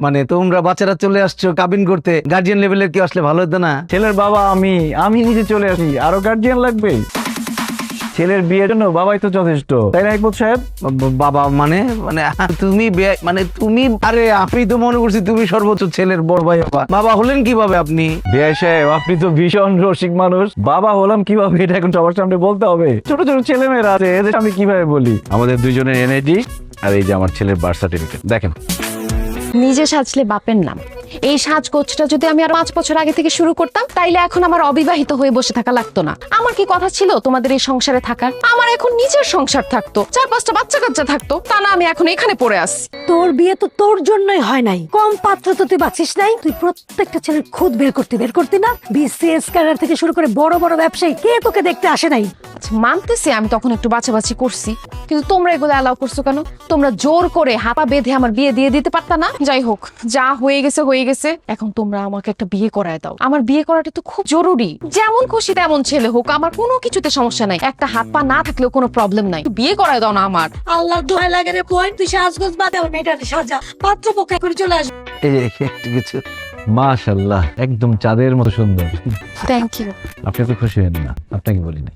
মানে তোমরা বাচ্চারা চলে আসছো কাবিন করতে, গার্জিয়ান লেভেলের কি আসলে ভালো হতো না? ছেলের বাবা আমি নিজে চলে আসি, আরো গার্জিয়ান লাগবে? ছেলের বিয়ের জন্য বাবাই তো যথেষ্ট, তাই না হেকমত সাহেব? বাবা মানে মানে তুমি মানে তুমি, আরে আমি তো মনে করছি তুমি সর্বোচ্চ ছেলের বড় ভাই। বাবা হলেন কিভাবে আপনি? বিয়ে সাহেব, আপনি তো ভীষণ রসিক মানুষ। বাবা হলাম কিভাবে এটা এখন সবার সামনে বলতে হবে? ছোট ছোট ছেলে মেয়েরা আছে, এদের সামনে কিভাবে বলি? আমাদের দুইজনের এনআইডি আর এই যে আমার ছেলের বার্থ সার্টিফিকেট দেখেন। নিজে সাজলে বাপের নাম। এই সাজগোজটা যদি আমি আর 5 বছর আগে থেকে শুরু করতাম, তাইলে এখন আমার অবিবাহিত হয়ে বসে থাকা লাগতো না। আমার কি কথা ছিল তোমাদের এই সংসারে থাকার? আমার এখন নিজের সংসার থাকতো, 4-5টা বাচ্চা কাচ্চা থাকতো। তা না, আমি এখন এখানে পড়ে আসছি। তোর বিয়ে তো তোর জন্যই হয় নাই, কম পাত্র তো তুই বাঁচিস নাই। তুই প্রত্যেকটা ছেলের খুদ বের করতে না। বিসিএস ক্যাডার থেকে শুরু করে বড় বড় ব্যবসায়ী কে তোকে দেখতে আসে নাই? আচ্ছা, মানতেছি আমি তখন একটু বাছাবাছি করছি, কিন্তু তোমরা এগুলো অ্যালাউ করছো কেন? তোমরা জোর করে হাপা বেঁধে আমার বিয়ে দিয়ে দিতে পারতা না? যাই হোক, যা হয়ে গেছে হয়ে গেছে। এখন তোমরা আমাকে একটা বিয়ে করায় দাও। আমার বিয়ে করাটা তো খুব জরুরি। যেমন খুশি তেমন ছেলে হোক, আমার কোনো কিছুতে সমস্যা নাই। একটা হাত পা না থাকলেও কোনো প্রবলেম নাই। বিয়ে করায় দাও না আমার। আল্লাহ দোহাই লাগে রে বোন, তুই সাজগোজ বাদে আমার মেয়েটাকে সাজা, পাত্র পক্ষে করে চলে আসবে। এই যে একটু কিছু। মাশাআল্লাহ, একদম চাঁদের মতো সুন্দর। Thank you. আপনি তো খুশি হন না? আপনাকে বলি নাই।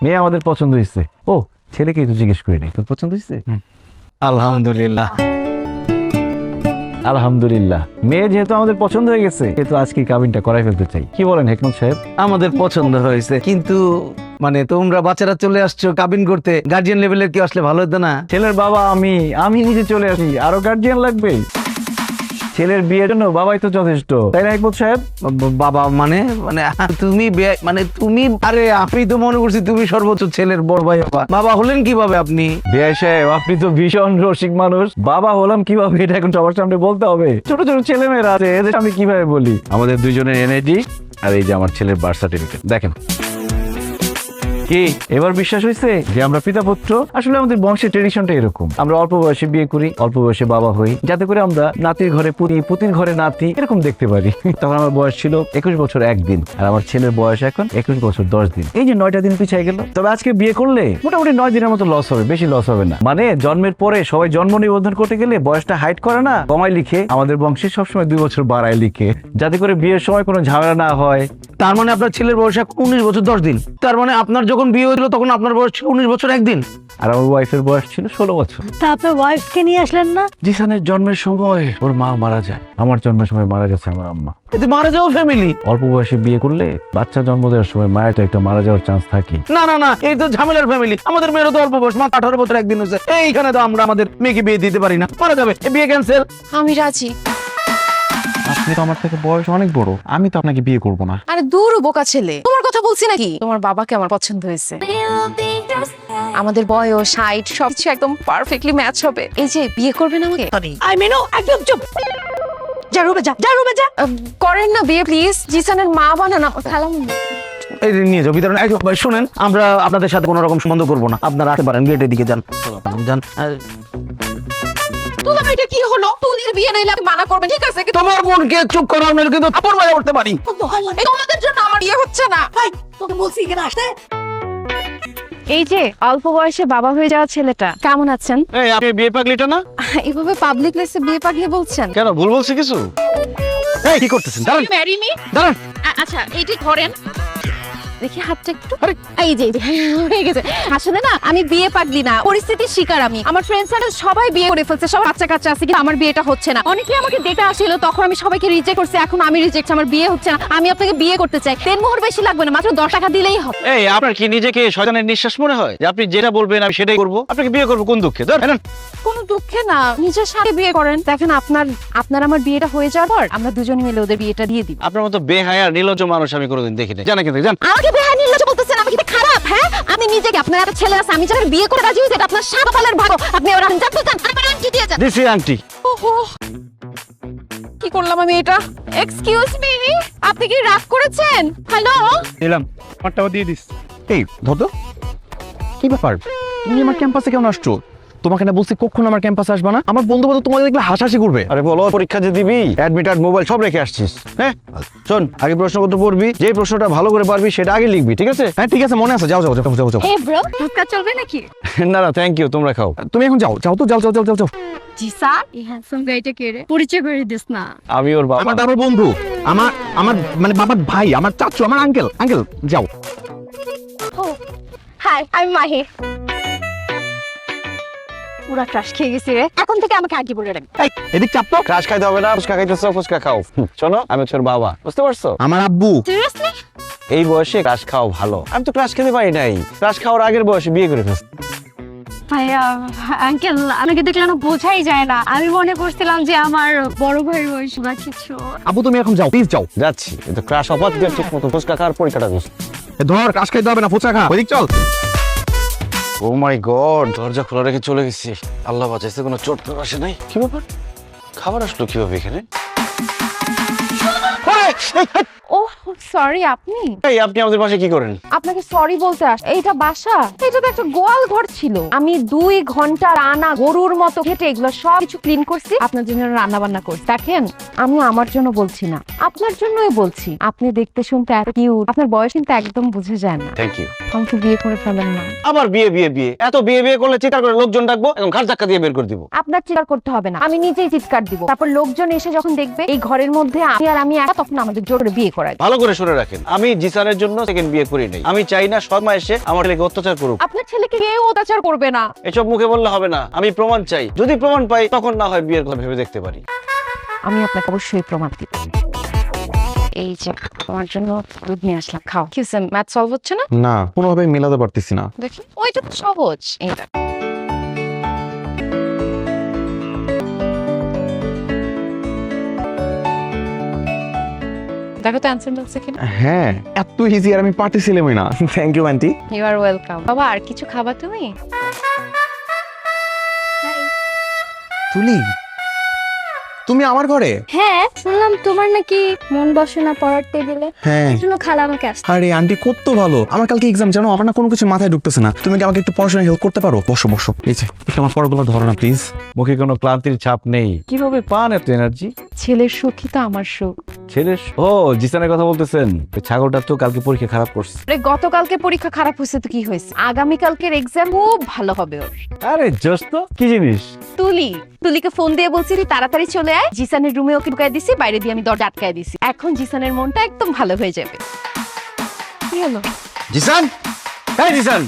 মেয়ে আমাদের পছন্দ হয়েছে। ও, ছেলেকেই তো জিজ্ঞেস করি নাই, তোর পছন্দ হয়েছে? আলহামদুলিল্লাহ। আলহামদুলিল্লাহ, মেয়ে যেহেতু আমাদের পছন্দ হয়ে গেছে, সেহেতু আজকে কাবিনটা করাই ফেলতে চাই। কি বলেন হেকমত সাহেব? আমাদের পছন্দ হয়েছে, কিন্তু মানে তোমরা বাচ্চারা চলে আসছো কাবিন করতে, গার্জিয়ান লেভেলের কি আসলে ভালো হতো না? ছেলের বাবা আমি নিজে চলে আসি, আরো গার্জিয়ান লাগবে? ছেলের বিয়ের জন্য বাবাই তো যথেষ্ট, তাই না হেকমত সাহেব? বাবা মানে মানে তুমি মানে তুমি, আরে আমি তো মনে করছি তুমি সর্বোচ্চ ছেলের বড় ভাই। বাবা হলেন কিভাবে আপনি? বিয়ে সাহেব, আপনি তো ভীষণ রসিক মানুষ। বাবা হলাম কিভাবে এটা এখন সবার সামনে বলতে হবে? ছোট ছোট ছেলে মেয়েরা আছে, এদের সামনে কিভাবে বলি? আমাদের দুইজনের এনআইডি আর এই যে আমার ছেলের বার্থ সার্টিফিকেট দেখেন। কি এবার বিশ্বাস হয়েছে যে আমরা পিতা পুত্র? আসলে আমাদের বংশের ট্রেডিশনটা এরকম, আমরা অল্প বয়সে বিয়ে করি, অল্প বয়সে বাবা হই, যাতে করে আমরা নাতির ঘরে পুতি, পুতির ঘরে নাতি এরকম দেখতে পারি। তখন আমার বয়স ছিল 21 বছর 1 দিন, আর আমার ছেলের বয়স এখন 21 বছর 10 দিন। এই যে 9টা দিন পিছিয়ে গেল। তবে আজকে বিয়ে করলে মোটামুটি 9 দিনের মতো লস হবে, বেশি লস হবে না। মানে জন্মের পরে সবাই জন্ম নিবন্ধন করতে গেলে বয়সটা হাইড করে না, কমায় লিখে। আমাদের বংশে সবসময় 2 বছর বাড়ায় লিখে, যাতে করে বিয়ের সময় কোনো ঝামেলা না হয়। তার মানে আপনার ছেলের বয়স 19 বছর 10 দিন। তার মানে আপনার যখন বিয়ে হয়েছিল তখন আপনার বয়স ছিল 19 বছর 1 দিন, আর আমার ওয়াইফের বয়স ছিল 16 বছর। তা আপনার ওয়াইফকে নিয়ে আসলেন না? জিসানের জন্মের সময় ওর মা মারা যায়, আমার জন্মের সময় মারা গেছে আমার আম্মা। এতে মারা যাওয়া ফ্যামিলি। অল্প বয়সে বিয়ে করলে বাচ্চা জন্ম দেওয়ার সময় মায়ের তো একটা মারা যাওয়ার চান্স থাকে। না না না, এই তো ঝামেলার ফ্যামিলি। আমাদের মেয়েরও তো অল্প বয়স, মাত্র 18 বছর 1 দিন হয়েছে। এইখানে তো আমরা আমাদের মেয়েকে বিয়ে দিতে পারি না, মারা যাবে, এই বিয়ে ক্যান্সেল। আমি রাজি। আপনি তো আমার থেকে বয়স অনেক বড়, আমি তো আপনাকে বিয়ে করব না। আরে দূর বোকা ছেলে, তোমার কথা বলছি নাকি? তোমার বাবাকে আমার পছন্দ হয়েছে। আমাদের বয়স, হাইট সবকিছু একদম পারফেক্টলি ম্যাচ হবে। এই যে বিয়ে করবেন আমাকে? আই মেনো, একদম চুপ। যা রুমে যা, যা রুমে যা। করেন না বিয়ে প্লিজ। জিসানের মা বানানো খেলাম। এই যে নিয়ে যাও ভিতরে। ভাই শুনেন, আমরা আপনাদের সাথে কোনো রকম সম্বন্ধ করবো না, আপনারা আসতে পারেন, গেটের দিকে যান যান। তোমার এটা কি হলো? তুলির বিয়ে নাইলে আপনি মানা করবেন, ঠিক আছে? কিন্তু তোমার বোনকে চুপ করো, আমরা কিন্তু আপন বাড়ি উঠতে পারি। তোমাদের জন্য আমার বিয়ে হচ্ছে না। ভাই তোকে বলছি এখানে আসতে। এই যে অল্প বয়সে বাবা হয়ে যাওয়া ছেলেটা, কেমন আছেন? এই আপনি বিয়ে পাগলিটা না? এভাবে পাবলিক প্লেসে বিয়ে পাগলি বলছেন কেন, ভুল বলছি কিছু? এই কি করতেছেন? দাঁড়ান ম্যারি মি। দাঁড়ান। আচ্ছা এইটি ধরেন, দেখি হাতটা একটু। এই যে হয়ে গেছে। আসলে না, আমি বিয়ে পাগলি না, পরিস্থিতির শিকার আমি। আমার ফ্রেন্ড সার্কেল সবাই বিয়ে করে ফেলছে, সব বাচ্চা কাচ্চা আছে, কিন্তু আমার বিয়েটা হচ্ছে না। অনেকে আমাকে দেখে আসছিল, তখন আমি সবাইকে রিজেক্ট করছি, এখন আমি রিজেক্ট, আমার বিয়ে হচ্ছে না। আমি আপনাকে বিয়ে করতে চাই। 10 মোহর বেশি লাগবে না, মাত্র 10 টাকা দিলেই হবে। এই আপনার কি নিজেকে শয়তানের নিঃশ্বাস মনে হয় যে আপনি যেটা বলবেন আমি সেটাই করব? আপনাকে বিয়ে করবো কোন দুঃখে? ধরেন কোনো দুঃখে না, নিজের সাথে বিয়ে করেন। দেখেন আপনার আমার বিয়েটা হয়ে যাওয়ার পর আমরা দুজনে মিলে ওদের বিয়েটা দিয়ে দিব। আপনার মতো বেহায়া নির্লজ্জ মানুষ আমি কোনোদিন দেখিনি, জানা কিন্তু জান। আমাকে বেহায়া নির্লজ্জ বলতেছেন? আমি কি খারাপ? হ্যাঁ, আপনি নিজেকে, আপনার একটা ছেলে আছে, আমি যাকে বিয়ে করে রাজি হয়েছি, এটা আপনার সাতপালের ভাগ্য। আপনি ওরা জানতে চান, আমার আংটি দিয়ে যান। দিছি আংটি। ওহো, কি করলাম আমি এটা? এক্সকিউজ মি, আপনি কি রাগ করেছেন? হ্যালো, দিলাম, আমারটাও দিয়ে দিস। এই ধর তো, কি ব্যাপার? তুমি আমার ক্যাম্পাসে কেমন আসছো? তোমাকে না বলছি কখনো আমার ক্যাম্পাসে আসবা না। আমার বন্ধু বান্ধব তোমাদের দেখলে হাসাহাসি করবে। আরে বলো, পরীক্ষা যে দিবি, অ্যাডমিট কার্ড, মোবাইল সব রেখে আসছিস। হ্যাঁ শোন, আগে প্রশ্নপত্র পড়বি, যে প্রশ্নটা ভালো করে পারবি সেটা আগে লিখবি, ঠিক আছে? হ্যাঁ ঠিক আছে, মনে আছে। যাও যাও যাও যাও যাও। হে ব্রো, ফুচকা চলবে নাকি? না না থ্যাংক ইউ, তোমরা খাও। তুমি এখন যাও, যাও তো, যাও যাও যাও যাও যাও। জি স্যার, এই হ্যান্ডসাম গাইটা কে রে? পরিচয় করে দিস না। আমি ওর বাবা। আমার বাবার বন্ধু, আমার আমার মানে বাবার ভাই, আমার চাচু, আমার আঙ্কেল। আঙ্কেল যাও। হাই, আমি মাহি। পুরা ক্রাশ খেয়ে গেছি রে, এখন থেকে আমাকে আগে বলে রাখ। এই এদিক চাপ তো। ক্রাশ খাইতে হবে না, ফুচকা খাইতেছো, ফুচকা খাও। শোনো, আমি হচ্ছে ওর বাবা, বুঝতে পারছো? আমার আব্বু। সিরিয়াসলি? এই বয়সে ক্রাশ খাও ভালো। আমি তো ক্রাশ খেতে পারি নাই, ক্রাশ খাওয়ার আগের বয়সে বিয়ে করে ফেলছি। ভাইয়া আঙ্কেল, আমাকে দেখলে না বোঝাই যায় না। আমি মনে করছিলাম যে আমার বড় ভাইয়ের বয়স বা কিছু। আব্বু তুমি এখন যাও, প্লিজ যাও। যাচ্ছি, কিন্তু ক্রাশ অপাত দিয়ে ঠিক মতো ফুচকা খাওয়ার পরীক্ষাটা করছি। ধর, কাজ খাইতে হবে না, ফুচকা খা। ওইদিক চল। ও মাই গড, দরজা খোলা রেখে চলে গেছি। আল্লাহ বাঁচাইছে, কোনো চোট তো আসে নাই। কি ব্যাপার, খাবার আসলো কিভাবে এখানে? ওহ সরি, আপনি? এই আপনি আমাদের পাশে কি করেন? আপনাকে সরি বলতে আস। এইটা বাসা, এটা তো একটা গোয়াল ঘর ছিল। আমি 2 ঘন্টা রান্না গরুর মতো খেটে এগুলো সব কিছু ক্লিন করছি, আপনার জন্য রান্না বান্না করছি। দেখেন, আমি আমার জন্য বলছি না, আপনার জন্যই বলছি। আপনি দেখতে শুনতে এত কিউট, আপনার বয়স কিন্তু একদম বুঝে যায় না। Thank you. আমাকে বিয়ে করে ফেলেন না। আবার বিয়ে বিয়ে বিয়ে, এত বিয়ে বিয়ে করলে চিৎকার করে লোকজন ডাকবো, এখন ঘাট ধাক্কা দিয়ে বের করে দিব। আপনার চিৎকার করতে হবে না, আমি নিজেই চিৎকার দিব। তারপর লোকজন এসে যখন দেখবে এই ঘরের মধ্যে আপনি আর আমি একা, তখন আমাদের জোর করে বিয়ে করায়। ভালো করে শুনে রাখেন, আমি জিসানের জন্য সেকেন্ড বিয়ে করি নাই। আমি চাই না শর্মা এসে আমার ছেলেকে অত্যাচার করুক। আপনার ছেলেকে কেউ অত্যাচার করবে না। এসব মুখে বললে হবে না, আমি প্রমাণ চাই। যদি প্রমাণ পাই তখন না হয় বিয়ের কথা ভেবে দেখতে পারি। আমি আপনাকে অবশ্যই প্রমাণ দিব। এই যে তোমার জন্য দুধ নিয়ে আসলাম, খাও। কি হচ্ছে, ম্যাথ সলভ হচ্ছে না? না, কোনোভাবে মেলাতে পারতেছি না। দেখি, ওইটা তো সহজ। এইটা দেখো তো অ্যান্সার মিলছে কিনা। হ্যাঁ, এত ইজি আর আমি পারতেছিলামই না। Thank you aunty. You are welcome. বাবা, আর কিছু খাবা তুমি? তুলি, তুমি আমার ঘরে? হ্যাঁ, শুনলাম তোমার নাকি মন বসে না পড়ার টেবিলে। হ্যাঁ। এই জন্য খালা আমাকে আসছে। আরে আন্টি কত ভালো, আমার কালকে এক্সাম, জানো? আমার না কোনো কিছু মাথায় ঢুকতেছে না। তুমি কি আমাকে একটু পড়াশোনায় হেল্প করতে পারো? বসো বসো, এই যে একটু আমার পড়াগুলো ধরো না প্লিজ। মুখে কোনো ক্লান্তির ছাপ নেই, কিভাবে পান এত এনার্জি? ছেলের সুখই তো আমার সুখ। ছেলের ও জিসানের কথা বলতেছেন? ছাগলটা তো কালকে পরীক্ষা খারাপ করছে। আরে গতকালকে পরীক্ষা খারাপ হয়েছে তো কি হয়েছে, আগামীকালকের এক্সাম খুব ভালো হবে ওর। আরে জোস্ত কি জিনিস? তুলিকে ফোন দিয়ে বলছি তুই তাড়াতাড়ি চলে আয়। জিসানের রুমে ওকে ঢুকাই দিছি, বাইরে দিয়ে আমি দরজা আটকায় দিছি। এখন জিসানের মনটা একদম ভালো হয়ে যাবে। কি হলো? জিসান, এই জিসান,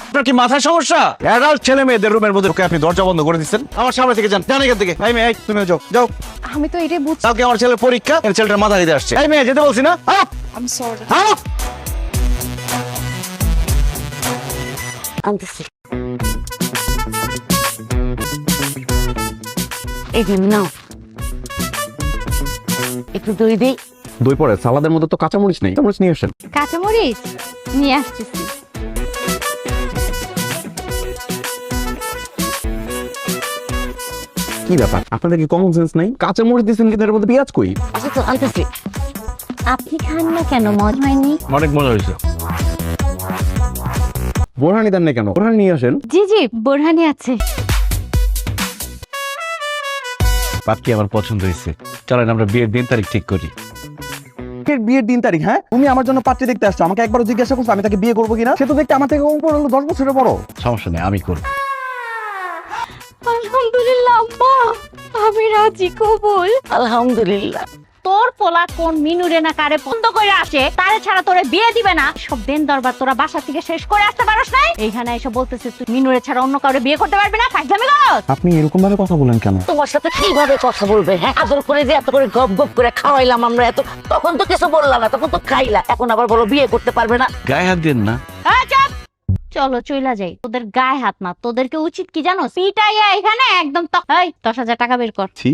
আপনার কি মাথায় সমস্যা? অ্যাডাল্ট ছেলে মেয়েদের রুমের মধ্যে ঢুকে আপনি দরজা বন্ধ করে দিচ্ছেন। আমার সামনে থেকে যান, যান এখান থেকে। এই মেয়ে, এই তুমি যাও যাও। আমি তো এটাই বুঝছি। কালকে আমার ছেলের পরীক্ষা, এই ছেলেটার মাথা দিতে আসছে। এই মেয়ে, যেতে বলছি না? আমি সরি। আনতেছি। এই দিন নাও, একটু দই দিই। দই পরে সালাদের মধ্যে তো কাঁচামরিচ নেই, কাঁচামরিচ নিয়ে আসেন। কাঁচামরিচ নিয়ে আসতেছি। কি ব্যাপার, আপনাদের কি কমন সেন্স নাই? কাঁচামরিচ দিয়েছেন কিন্তু এর মধ্যে পেঁয়াজ কই? আচ্ছা তো আনতেছি। আপনি খান না কেন? মজা হয়নি? অনেক মজা হয়েছে। বোরহানি দেন না কেন? বোরহানি নিয়ে আসেন। জি জি, বোরহানি আছে। পাত্রী আমার পছন্দ হয়েছে, চলেন আমরা বিয়ের দিন তারিখ ঠিক করি। বিয়ের দিন তারিখ? হ্যাঁ, তুমি আমার জন্য পাত্রী দেখতে আসছো, আমাকে একবারও জিজ্ঞাসা করছো আমি তাকে বিয়ে করবো কিনা? সে তো দেখতে আমার থেকে কম করে হলো 10 বছরের বড়। সমস্যা নেই, আমি করব। আলহামদুলিল্লাহ আম্মা, আমি রাজি কবুল। আলহামদুলিল্লাহ। তোর পোলা কোন মিনুরে না কারে বন্ধ করে আসে, তারে ছাড়া তোরে বিয়ে দিবে না। সব দেন দরবার তোরা বাসা থেকে শেষ করে আসতে পারস নাই। এইখানে এসে বলতেছিস তুই মিনুরে ছাড়া অন্য কাউরে বিয়ে করতে পারবি না। ফাইজলামি করস। আপনি এরকম ভাবে কথা বলেন কেন? তোমার সাথে কিভাবে কথা বলবে? হ্যাঁ, আদর করে যে এত করে গপ গপ করে খাওয়াইলাম আমরা, এত তখন তো কিছু বললাম না, তখন তো খাইলা, এখন আবার বলো বিয়ে করতে পারবে না। গায়ে হাত দেন না। চলো চইলা যাই। তোদের গায়ে হাত না, তোদেরকে উচিত কি জানো? পিটাইয়া এখানে একদম 10,000 টাকা বের কর। ছি,